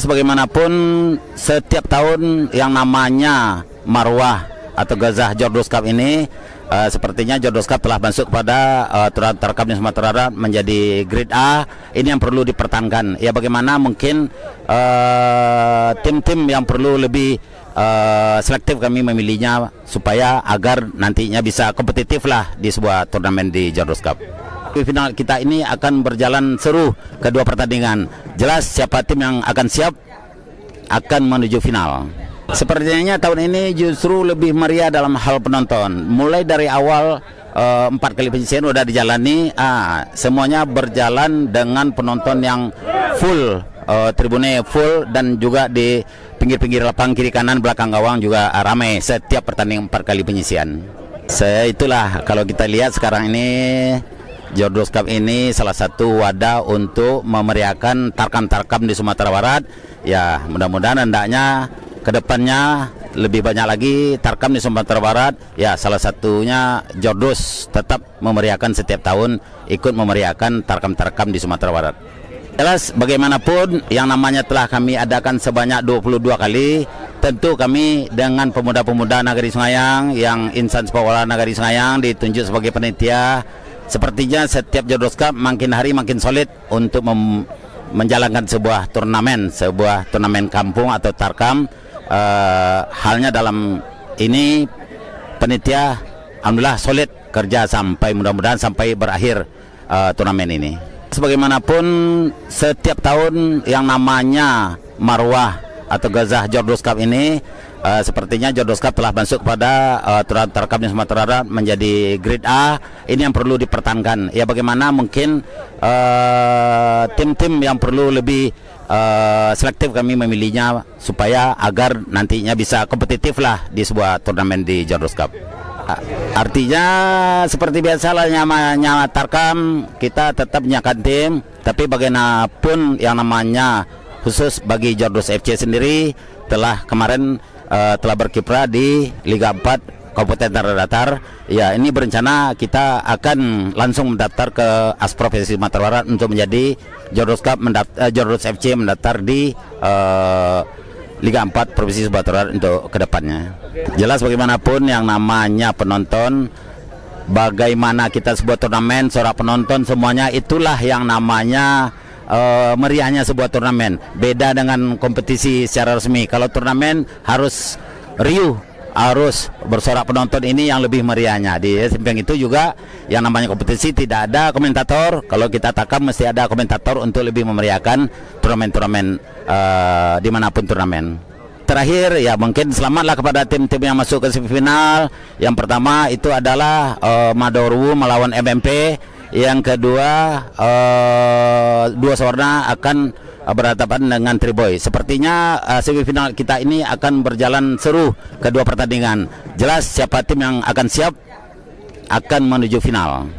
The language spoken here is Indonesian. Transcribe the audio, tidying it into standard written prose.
Sebagaimanapun setiap tahun yang namanya Marwah atau Gazah Jordos Cup ini sepertinya Jordos Cup telah masuk kepada Tarkam di Sumatera Barat menjadi grade A. Ini yang perlu dipertahankan. Ya, bagaimana mungkin tim-tim yang perlu lebih selektif kami memilihnya supaya agar nantinya bisa kompetitif lah di sebuah turnamen di Jordos Cup. Final kita ini akan berjalan seru kedua pertandingan. Jelas siapa tim yang akan siap akan menuju final. Sepertinya tahun ini justru lebih meriah dalam hal penonton. Mulai dari awal 4 kali penyisian sudah dijalani, semuanya berjalan dengan penonton yang full, tribunnya full, dan juga di pinggir-pinggir lapangan kiri kanan belakang gawang juga ramai setiap pertandingan 4 kali penyisian. Itulah kalau kita lihat sekarang ini Jordos Cup ini salah satu wadah untuk memeriahkan Tarkam-Tarkam di Sumatera Barat. Ya, mudah-mudahan hendaknya kedepannya lebih banyak lagi Tarkam di Sumatera Barat. Ya, salah satunya Jordos tetap memeriahkan setiap tahun, ikut memeriahkan Tarkam-Tarkam di Sumatera Barat. Jelas bagaimanapun yang namanya telah kami adakan sebanyak 22 kali, tentu kami dengan pemuda-pemuda Nagari Sengayang yang insan sepak bola Nagari Sengayang ditunjuk sebagai panitia. Sepertinya setiap Jordos Cup makin hari makin solid untuk menjalankan sebuah turnamen kampung atau Tarkam. Halnya dalam ini panitia alhamdulillah solid kerja sampai mudah-mudahan sampai berakhir turnamen ini. Sebagaimanapun setiap tahun yang namanya Marwah atau Gazah Jordos Cup ini sepertinya Jordos Cup telah masuk kepada Tarkam di Sumatera Barat menjadi grade A. Ini yang perlu dipertahankan. Ya, bagaimana mungkin tim-tim yang perlu lebih selektif kami memilihnya supaya agar nantinya bisa kompetitif lah di sebuah turnamen di Jordos Cup. Artinya seperti biasa lah nyama Tarkam, kita tetap menyiapkan tim, tapi bagaimanapun yang namanya khusus bagi Jordos FC sendiri kemarin telah berkiprah di Liga 4 Kabupaten Tanah Datar. Ya, ini berencana kita akan langsung mendaftar ke Asprov Sumatera Barat untuk menjadi Jordos Cup, Jordos FC mendaftar di Liga 4 Provinsi Sumatera Barat untuk kedepannya. Jelas bagaimanapun yang namanya penonton, bagaimana kita sebuah turnamen, sorak penonton semuanya itulah yang namanya meriahnya sebuah turnamen. Beda dengan kompetisi secara resmi. Kalau turnamen harus riuh, harus bersorak penonton, ini yang lebih meriahnya. Di samping itu juga yang namanya kompetisi tidak ada komentator. Kalau kita Tarkam mesti ada komentator untuk lebih memeriahkan turnamen-turnamen dimanapun turnamen. Terakhir ya mungkin selamatlah kepada tim-tim yang masuk ke semifinal. Yang pertama itu adalah Madorwu melawan MMP. Yang kedua Dua Sawarna akan berhadapan dengan Triboy. Sepertinya semifinal kita ini akan berjalan seru kedua pertandingan. Jelas siapa tim yang akan siap akan menuju final.